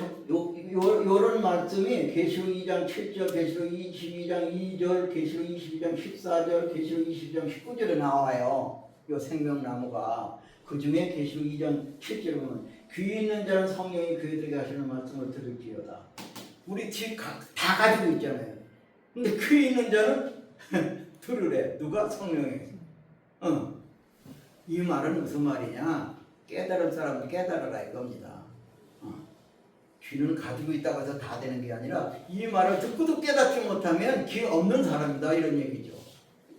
요런 말씀이 계시록 2장 7절, 계시록 22장 2절, 계시록 22장 14절, 계시록 22장 19절에 나와요. 요 생명나무가 그 중에 계시록 2장 7절에 보면 귀 있는 자는 성령이 그에게 하시는 말씀을 들을지어다. 우리 집 다 가지고 있잖아요. 근데 귀 있는 자는 들으래. 누가? 성령이. 이 말은 무슨 말이냐? 깨달을 사람은 깨달아라 이겁니다. 귀는 가지고 있다고 해서 다 되는 게 아니라 이 말을 듣고도 깨닫지 못하면 귀 없는 사람이다 이런 얘기죠.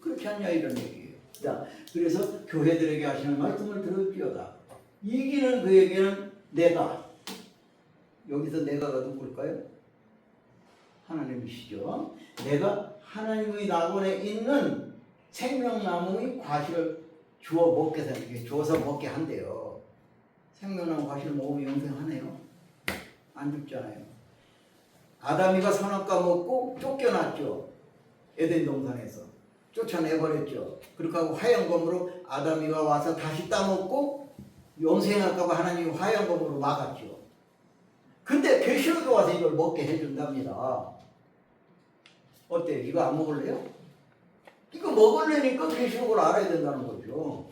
그렇지 않냐 이런 얘기예요. 자, 그래서 교회들에게 하시는 말씀을 들을지어다. 이기는 그에게는 내가, 여기서 내가가 누굴까요? 하나님이시죠. 내가 하나님의 낙원에 있는 생명나무의 과실을 주어 먹게 주어서 먹게 한대요. 생명나무 과실을 먹으면 영생하네요. 안 죽잖아요. 아담이가 선악과 먹고 쫓겨났죠. 에덴 동산에서 쫓아내버렸죠. 그렇게 하고 화영검으로 아담이가 와서 다시 따먹고 영생할까봐 하나님이 화영검으로 막았죠. 근데 계시록에 와서 이걸 먹게 해준답니다. 어때요? 이거 안 먹을래요? 이거 먹으려니까 계시록을 알아야 된다는 거죠.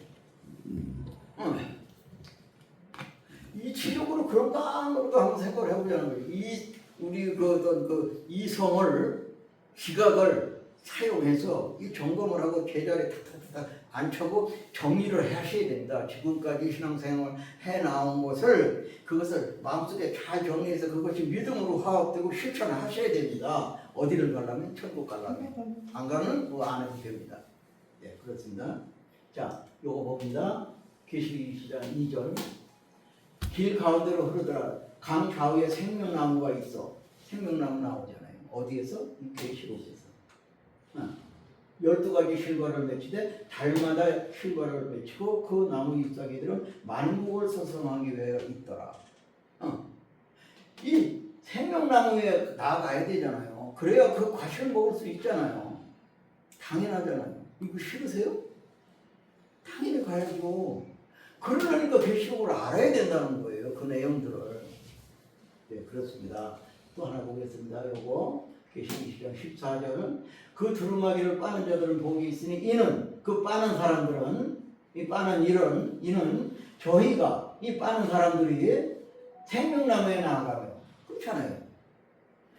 이 치욕으로 그런가 그런가 한번 생각을 해보자는 거예요. 우리 이성을 지각을 사용해서 이 점검을 하고 제자리에 탁탁탁 앉혀고 정리를 하셔야 된다. 지금까지 신앙생활을 해나온 것을 그것을 마음속에 잘 정리해서 그것이 믿음으로 화합되고 실천을 하셔야 됩니다. 어디를 가려면? 천국 가려면. 안 가면 뭐 안 해도 됩니다. 네, 그렇습니다. 자, 요거 봅니다. 계시록 20장 2절. 길 가운데로 흐르더라. 강 좌우에 생명나무가 있어. 생명나무 나오잖아요. 어디에서? 이 계시록에서. 12가지 실과를 맺히되 달마다 실과를 맺히고 그 나무 잎사귀들은 만국을 서성하기 위해 있더라. 이 생명나무에 나아가야 되잖아요. 그래야 그 과실을 먹을 수 있잖아요. 당연하잖아요. 이거 싫으세요? 당연히 가야죠. 그러니까 계시록을 알아야 된다는 거예요. 그 내용들을. 네, 그렇습니다. 또 하나 보겠습니다. 요거 계시록 20장 14절은 그 두루마기를 빠는 자들은 복이 있으니 이는 그 빠는 사람들은 이 빠는 이는 저희가 이 빠는 사람들이 생명나무에 나아가면 그렇잖아요.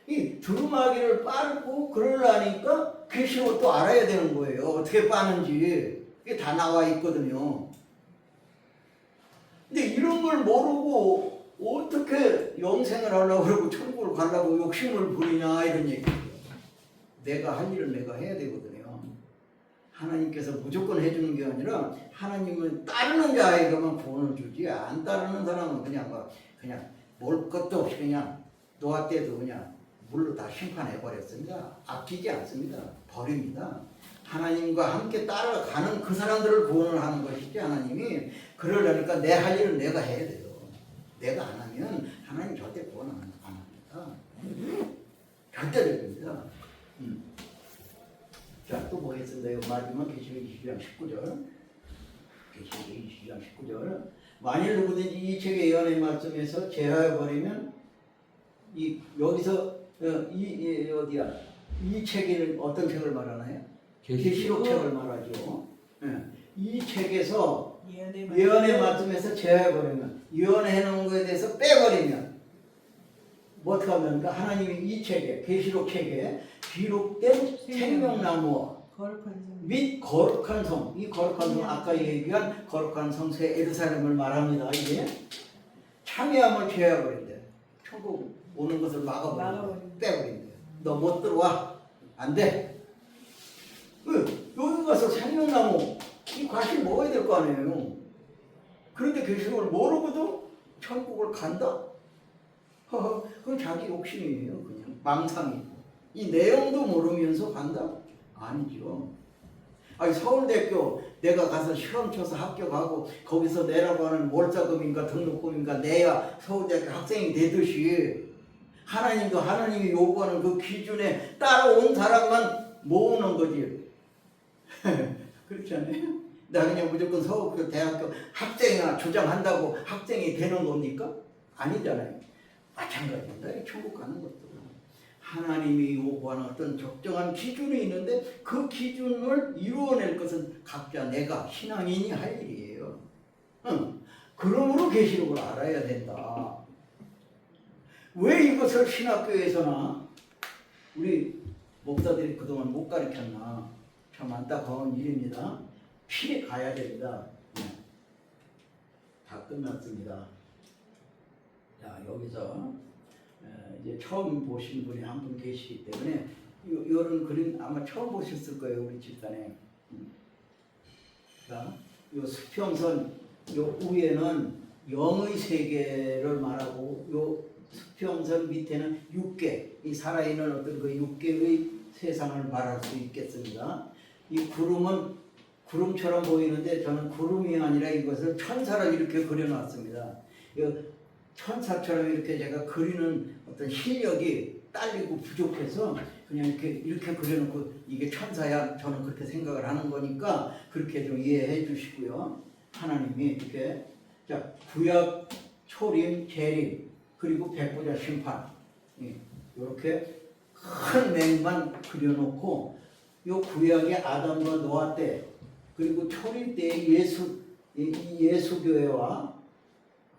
이 두루마기를 빨고 그러려니까 계시록을 또 알아야 되는 거예요. 어떻게 빠는지 이게 다 나와 있거든요. 근데 이런 걸 모르고 어떻게 영생을 하려고 그러고 천국을 가려고 욕심을 부리냐 이런 얘기예요. 내가 할 일은 내가 해야 되거든요. 하나님께서 무조건 해주는 게 아니라 하나님은 따르는 자에게만 구원을 주지 안 따르는 사람은 그냥 뭘 것도 없이 그냥 노아 때도 그냥 물로 다 심판해 버렸습니다. 아끼지 않습니다. 버립니다. 하나님과 함께 따라가는 그 사람들을 구원을 하는 것이지 하나님이 그러려니까 내 할 일은 내가 해야 돼요. 내가 안 하면 하나님 절대 구원 안 합니다. 절대적입니다. 자, 또 보겠습니다. 마지막 계시록 20장 19절. 계시록 20장 19절. 만일 누구든지 이 책의 예언의 말씀에서 제하여버리면 여기서 어디야? 이 책에는 어떤 책을 말하나요? 계시록 책을 말하죠. 이 책에서 예언의 말씀에서 제하여버리면 예언해 놓은 것에 대해서 빼버리면 뭐 어떻게 하면 하나님이 이 책에 계시록 책에 기록된 생명나무와 및 거룩한 성, 이 거룩한 성 아까 얘기한 거룩한 성세 예루살렘을 말합니다. 이게 참여함을 제하여버린대. 천국 오는 것을 막아버린대. 빼버린대. 너 못 들어와. 안 돼. 여기 가서 생명나무 이 과실 먹어야 될 거 아니에요. 그런데 계시록을 모르고도 천국을 간다? 그건 자기 욕심이에요. 그냥 망상이고. 이 내용도 모르면서 간다? 아니죠. 아니 서울대학교 내가 가서 시험 쳐서 합격하고 거기서 내라고 하는 월자금인가 등록금인가 내야 서울대학교 학생이 되듯이 하나님도 하나님이 요구하는 그 기준에 따라온 사람만 모으는 거지. 그렇지 않아요? 나 그냥 무조건 서울 대학교 학생이나 주장한다고 학생이 되는 겁니까? 아니잖아요. 마찬가지입니다. 천국 가는 것도 하나님이 요구하는 어떤 적정한 기준이 있는데 그 기준을 이루어낼 것은 각자 내가 신앙인이 할 일이에요. 그러므로 계시록을 알아야 된다. 왜 이것을 신학교에서나 우리 목사들이 그동안 못 가르쳤나 참 안타까운 일입니다. 필히 가야 됩니다. 다 끝났습니다. 자, 여기서 이제 처음 보신 분이 한 분 계시기 때문에 이런 그림 아마 처음 보셨을 거예요. 우리 집단에. 자, 요 수평선 요 위에는 영의 세계를 말하고 요 수평선 밑에는 육계, 이 살아있는 어떤 그 육계의 세상을 말할 수 있겠습니다. 이 구름은 구름처럼 보이는데 저는 구름이 아니라 이것을 천사를 이렇게 그려놨습니다. 천사처럼 이렇게 제가 그리는 어떤 실력이 딸리고 부족해서 그냥 이렇게 그려놓고 이게 천사야 저는 그렇게 생각을 하는 거니까 그렇게 좀 이해해 주시고요. 하나님이 이렇게 자 구약, 초림, 재림 그리고 백보자 심판 이렇게 큰 맥만 그려놓고 요 구약의 아담과 노아 때 그리고 초림 때 예수교회와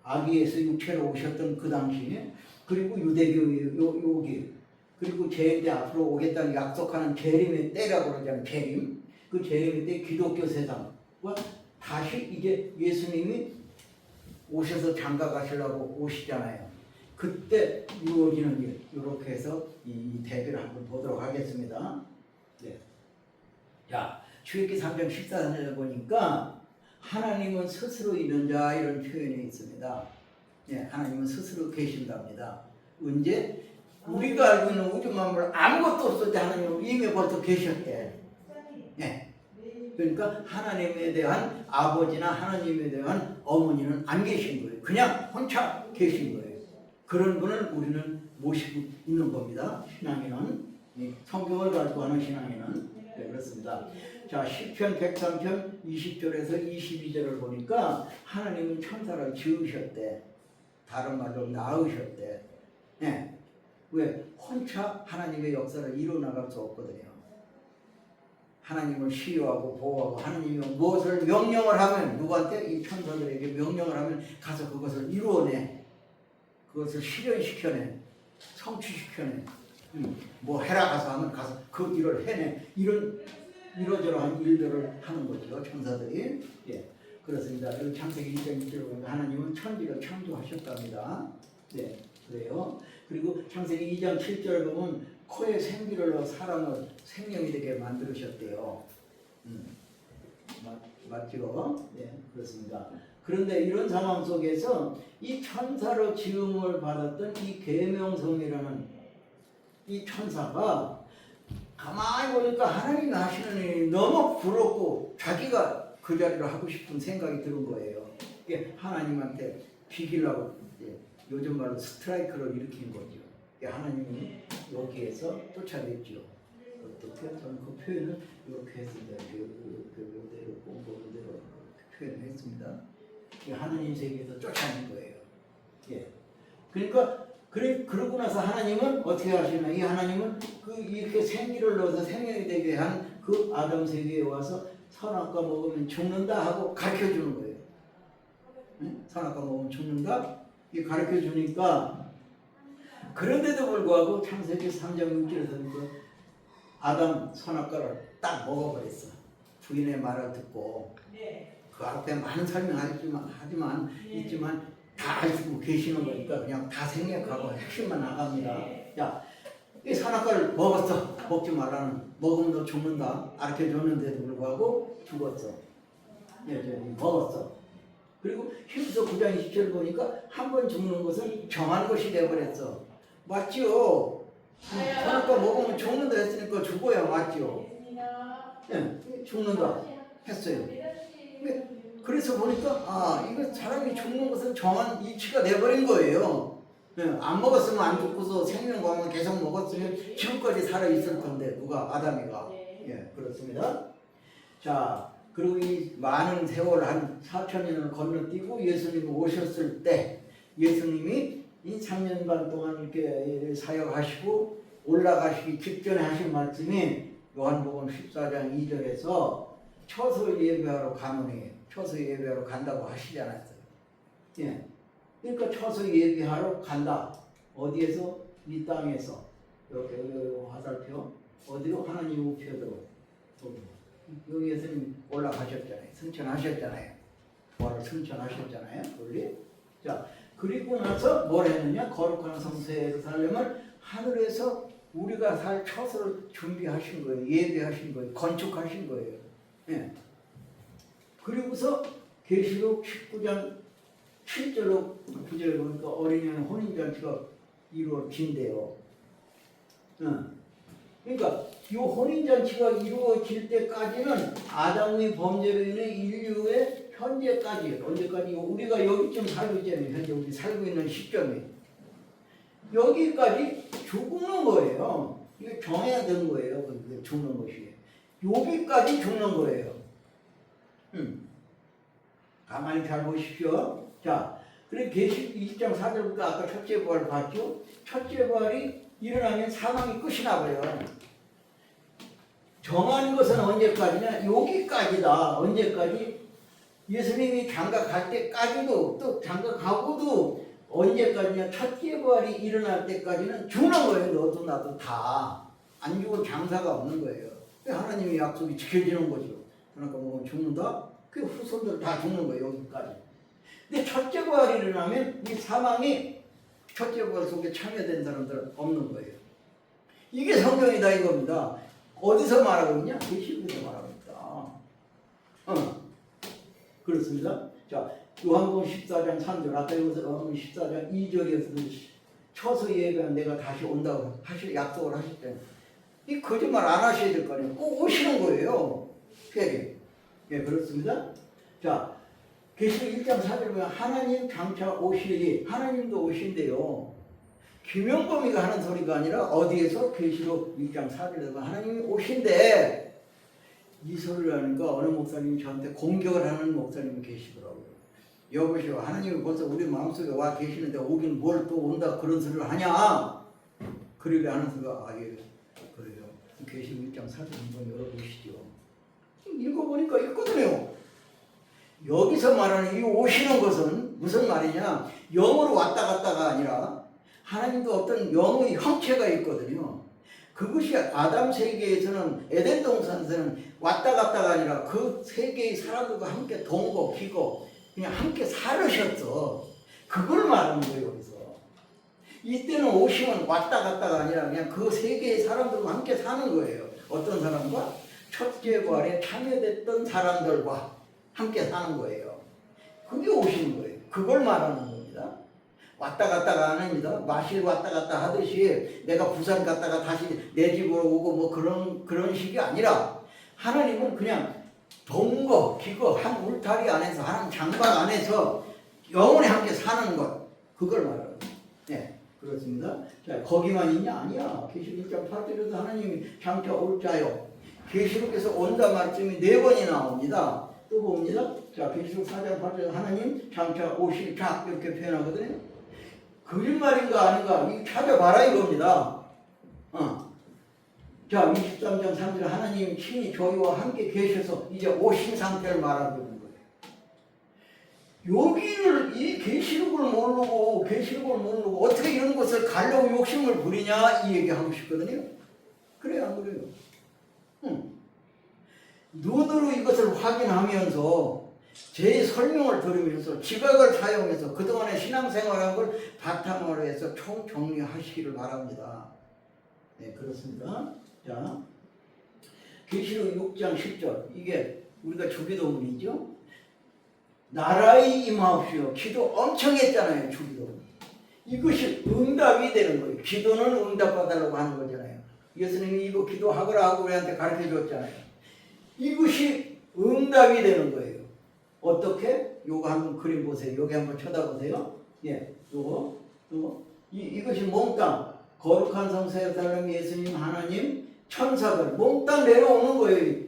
아기 예수 육체로 오셨던 그 당시에 그리고 유대교 여기 그리고 재림 때 앞으로 오겠다는 약속하는 재림의 때라고 그러잖아요. 재림 그 재림의 때 기독교 세상과 다시 이제 예수님이 오셔서 장가 가시려고 오시잖아요. 그때 이루어지는 일 이렇게 해서 이 대비를 한번 보도록 하겠습니다. 네. 자 출애굽기 3장 14절에 보니까 하나님은 스스로 있는 자 이런 표현이 있습니다. 네, 하나님은 스스로 계신답니다. 언제? 우리가 알고 있는 우주 만물 아무것도 없을 때 하나님은 이미 벌써 계셨대. 네. 그러니까 하나님에 대한 아버지나 하나님에 대한 어머니는 안 계신 거예요. 그냥 혼자 계신 거예요. 그런 분을 우리는 모시고 있는 겁니다. 신앙에는 성경을 가지고 하는 신앙에는 네, 그렇습니다. 자, 시편 103편 20절에서 22절을 보니까 하나님은 천사를 지으셨대. 다른 말로 낳으셨대. 네. 왜? 혼자 하나님의 역사를 이루어나갈 수 없거든요. 하나님을 시유하고 보호하고 하나님이 무엇을 명령을 하면 누구한테? 이 천사들에게 명령을 하면 가서 그것을 이루어내. 그것을 실현시켜내. 성취시켜내. 뭐 해라 가서 하면 가서 그 일을 해내. 이런 이러저러한 일들을 하는 거죠. 천사들이. 예. 그렇습니다. 창세기 1장 1절을 보면 하나님은 천지를 창조하셨답니다. 네. 그래요. 그리고 창세기 2장 7절을 보면 코에 생기를 넣어 사람을 생명이 되게 만들으셨대요. 맞죠? 네, 그렇습니다. 그런데 이런 상황 속에서 이 천사로 지음을 받았던 이 계명성이라는 이 천사가 가만히 보니까 하나님이 하시는 일이 너무 부럽고 자기가 그 자리를 하고 싶은 생각이 드는 거예요. 이게 하나님한테 비기려고 요즘 말로 스트라이크를 일으킨 거죠. 하나님이 여기에서 쫓아냈죠. 어떻게? 저는 그 표현을 이렇게 했습니다. 그대로 공부대로 표현을 했습니다. 하나님 세계에서 쫓아낸 거예요. 예. 그러니까 그러고 나서 하나님은 어떻게 하시나? 이 하나님은 이렇게 생기를 넣어서 생명이 되게 한 그 아담 세계에 와서 선악과 먹으면 죽는다 하고 가르쳐 주는 거예요. 응? 선악과 먹으면 죽는다? 이 가르쳐 주니까 그런데도 불구하고 창세기 3장 6절에서 그 아담 선악과를 딱 먹어버렸어. 부인의 말을 듣고 그 앞에 많은 설명하지만 있지만 다 알고 계시는 거니까 그냥 다 생략하고 핵심만 나갑니다. 야, 이 선악과를 먹었어. 먹지 말라는. 먹으면 너 죽는다. 가르쳐줬는데도 불구하고 죽었어. 여전히 먹었어. 그리고 히브리서 9장 20절 보니까 한 번 죽는 것은 정한 것이 되어버렸어. 맞지요? 선악과 먹으면 죽는다 했으니까 죽어야 맞지요? 예, 죽는다 했어요. 그래서 보니까 이거 사람이 죽는 것은 정한 이치가 돼버린 거예요. 안 먹었으면 안 죽고서 생명과학을 계속 먹었으면 지금까지 살아있을 건데 누가? 아담이가. 예, 그렇습니다. 자, 그리고 이 많은 세월 한 4,000년을 건너뛰고 예수님이 오셨을 때 예수님이 이 3년 반 동안 이렇게 사역하시고 올라가시기 직전에 하신 말씀이 요한복음 14장 2절에서 처소 예배하러 가노니 처소 예배하러 간다고 하시지 않았어요. 예. 그러니까 처소 예배하러 간다. 어디에서? 이 땅에서. 여기 화살표. 어디로? 하나님 우편으로. 여기 예수님 올라가셨잖아요. 승천하셨잖아요. 부활을 승천하셨잖아요. 원리. 자, 그리고 나서 뭘 했느냐? 거룩한 성소 예루살렘을 하늘에서 우리가 살 처소를 준비하신 거예요. 예배하신 거예요. 건축하신 거예요. 예. 그리고서 계시록 19장 7절로 9절에 보니까 어린이는 혼인잔치가 이루어진대요. 그러니까 이 혼인잔치가 이루어질 때까지는 아담의 범죄로 인해 인류의 현재까지, 언제까지? 우리가 여기쯤 살고 있잖아요. 현재 우리 살고 있는 시점이. 여기까지 죽는 거예요. 이거 정해야 되는 거예요. 죽는 것이. 여기까지 죽는 거예요. 가만히 잘 보십시오. 자, 그래 계시 20장 4절부터 아까 첫째 부활을 봤죠? 첫째 부활이 일어나면 사망이 끝이 나버려요. 정한 것은 언제까지냐? 여기까지다. 언제까지? 예수님이 장가 갈 때까지도 또 장가 가고도 언제까지냐? 첫째 부활이 일어날 때까지는 죽는 거예요. 너도 나도 다. 안 죽은 장사가 없는 거예요. 하나님의 약속이 지켜지는 거죠. 그러니까 뭐 죽는다? 그 후손들 다 죽는 거예요. 여기까지. 근데 첫째 부활이 일어나면 이 사망이 첫째 부활 속에 참여된 사람들은 없는 거예요. 이게 성경이다 이겁니다. 어디서 말하고 있냐? 계시록에서 말하고 있다. 그렇습니다. 자, 요한복음 14장 3절, 아까 요한복음 14장 2절에서도 처소 예배는 내가 다시 온다고 약속을 하셨대요. 이 거짓말 안 하셔야 될 거 아니에요. 꼭 오시는 거예요. 폐리. 예, 그렇습니다. 자, 계시록 1장 4절 보면 하나님 장차 오시리. 하나님도 오신대요. 김영범이가 하는 소리가 아니라 어디에서 계시록 1장 4절에서 하나님이 오신데 이 소리를 하니까 어느 목사님이 저한테 공격을 하는 목사님이 계시더라고요. 여보시오, 하나님이 벌써 우리 마음속에 와 계시는데 오긴 뭘 또 온다 그런 소리를 하냐? 그러게 하는 소리가 예, 그래요. 계시록 1장 4절 한번 열어보시죠. 읽어보니까 있거든요. 여기서 말하는 이 오시는 것은 무슨 말이냐? 영으로 왔다 갔다가 아니라 하나님도 어떤 영의 형체가 있거든요. 그것이 아담 세계에서는 에덴 동산에서는 왔다 갔다가 아니라 그 세계의 사람들과 함께 동거 기고 그냥 함께 살으셨어. 그걸 말하는 거예요. 여기서 이때는 오시면 왔다 갔다가 아니라 그냥 그 세계의 사람들과 함께 사는 거예요. 어떤 사람과? 첫째 부활에 참여됐던 사람들과 함께 사는 거예요. 그게 오시는 거예요. 그걸 말하는 겁니다. 왔다 갔다가 아닙니다. 마실 왔다 갔다 하듯이 내가 부산 갔다가 다시 내 집으로 오고 뭐 그런 식이 아니라 하나님은 그냥 동거, 기거, 한 울타리 안에서, 한 장막 안에서 영원히 함께 사는 것. 그걸 말하는 거예요. 네, 그렇습니다. 자, 거기만 있냐? 아니야. 계시록 1장 8절에서 하나님이 장차 올 자요. 계시록에서 온다 말씀이 4번이 나옵니다. 또 봅니다. 자, 계시록 4장 8절 하나님 장차 오실 자 이렇게 표현하거든요. 거짓말인가 아닌가 이 찾아봐라 이겁니다. 자, 23장 3절 하나님 친히 저희와 함께 계셔서 이제 오신 상태를 말하고 있는 거예요. 여기를 이 계시록을 모르고 어떻게 이런 것을 가려고 욕심을 부리냐 이 얘기하고 싶거든요. 그래요, 안 그래요? 눈으로 이것을 확인하면서 제 설명을 들으면서 지각을 사용해서 그동안의 신앙생활한 걸 바탕으로 해서 총정리하시기를 바랍니다. 네, 그렇습니다. 자, 계시록 6장 10절 이게 우리가 주기도문이죠. 나라의 임하옵시오. 기도 엄청 했잖아요. 주기도문. 이것이 응답이 되는 거예요. 기도는 응답받으려고 하는 거잖아요. 예수님이 이거 기도하거라 하고 우리한테 가르쳐 줬잖아요. 이것이 응답이 되는 거예요. 어떻게? 요거 한번 그림 보세요. 여기 한번 쳐다보세요. 예, 요거. 이것이 몽땅 거룩한 성서에 따르면 예수님, 하나님, 천사들 몽땅 내려오는 거예요.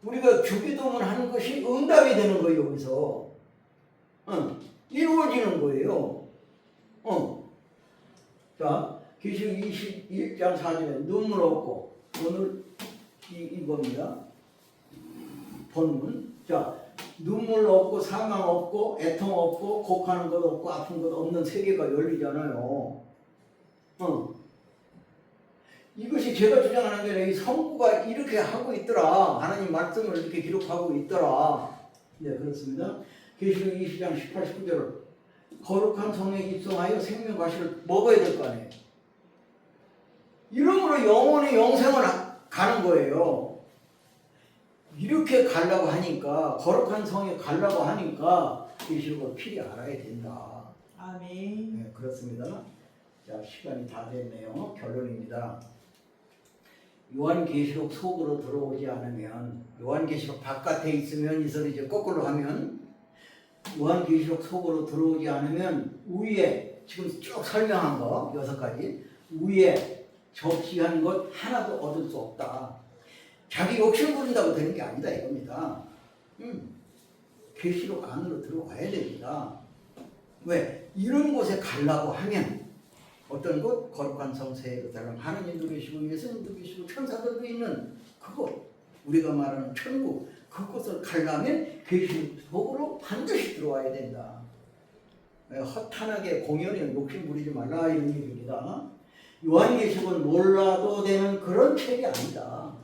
우리가 주기도문 하는 것이 응답이 되는 거예요. 여기서 이루어지는 거예요. 자, 계시록 21장 4절에 눈물 없고 오늘 이겁니다. 본문. 자, 눈물 없고 사망 없고 애통 없고 곡하는 것 없고 아픈 것 없는 세계가 열리잖아요. 이것이 제가 주장하는 게 아니라 이 성부가 이렇게 하고 있더라. 하나님 말씀을 이렇게 기록하고 있더라. 네, 그렇습니다. 계시록 20장 18, 19절 거룩한 성에 입성하여 생명 과실을 먹어야 될 거 아니에요. 이러므로 영원히 영생을 가는 거예요. 이렇게 가려고 하니까 거룩한 성에 가려고 하니까 계시록을 필히 알아야 된다. 아멘. 네, 그렇습니다. 자, 시간이 다 됐네요. 결론입니다. 요한계시록 속으로 들어오지 않으면 요한계시록 바깥에 있으면 이 소리 이제 거꾸로 하면 요한계시록 속으로 들어오지 않으면 위에 지금 쭉 설명한 거 6가지 위에 적시한 것 하나도 얻을 수 없다. 자기 욕심 부린다고 되는 게 아니다 이겁니다. 계시록 안으로 들어가야 됩니다. 왜? 이런 곳에 가려고 하면 어떤 곳? 거룩한 성세에 그 사람 하나님도 계시고 예수님도 계시고 천사들도 있는 그곳 우리가 말하는 천국 그곳을 가려면 계시록 속으로 반드시 들어와야 된다. 허탄하게 공연에 욕심 부리지 말라 이런 얘기입니다. 요한계시록은 몰라도 되는 그런 책이 아니다.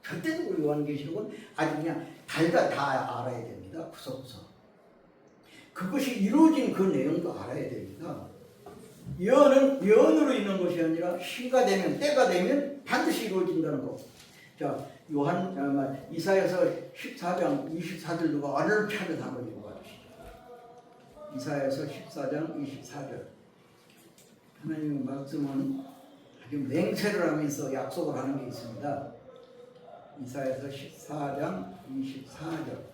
절대적으로 요한계시록은 아주 그냥 달다 다 알아야 됩니다. 구석구석. 그것이 이루어진 그 내용도 알아야 됩니다. 예언으로 있는 것이 아니라 시가 되면 때가 되면 반드시 이루어진다는 거. 자, 이사야서 14장 24절 누가 어느 차례 한번 읽어봐 주시죠. 이사야서 14장 24절. 하나님의 말씀은 아주 맹세를 하면서 약속을 하는 게 있습니다. 이사야서 14장 24절.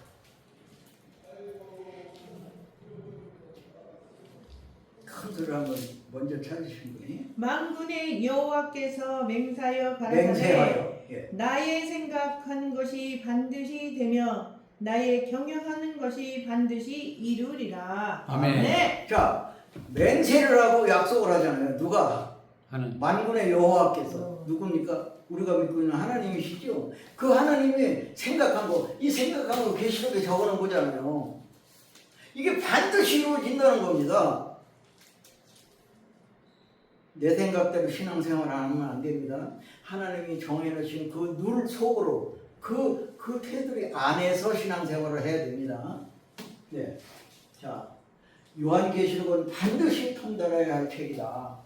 큰 버스를 한번 먼저 찾으신 분이 만군의 여호와께서 맹세하여 가라사대 맹세하여. 예. 나의 생각한 것이 반드시 되며 나의 경영하는 것이 반드시 이루리라. 아멘. 네. 자, 맹세를 하고 약속을 하잖아요. 누가? 하는 만군의 여호와께서. 누굽니까? 우리가 믿고 있는 하나님이시죠. 그 하나님이 생각한 거, 이 생각한 거 계시록에 적어놓은 거잖아요. 이게 반드시 이루어진다는 겁니다. 내 생각대로 신앙생활 안 하면 안 됩니다. 하나님이 정해놓으신 그 룰 속으로 그 테두리 안에서 신앙생활을 해야 됩니다. 네. 자, 요한계시록은 반드시 통달해야 할 책이다.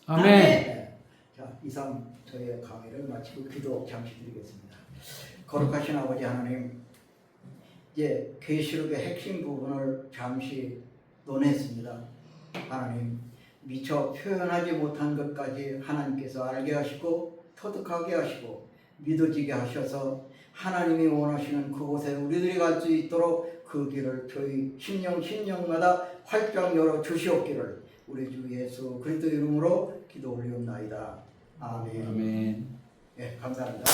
아멘. 네. 자, 이상 저의 강의를 마치고 기도 잠시 드리겠습니다. 거룩하신 아버지 하나님, 이제 계시록의 핵심 부분을 잠시 논했습니다. 하나님, 미처 표현하지 못한 것까지 하나님께서 알게 하시고 터득하게 하시고 믿어지게 하셔서 하나님이 원하시는 그곳에 우리들이 갈 수 있도록 그 길을 저희 심령마다 활짝 열어 주시옵기를 우리 주 예수 그리스도 이름으로 기도 올리옵나이다. 아멘. 아멘. 예, 감사합니다.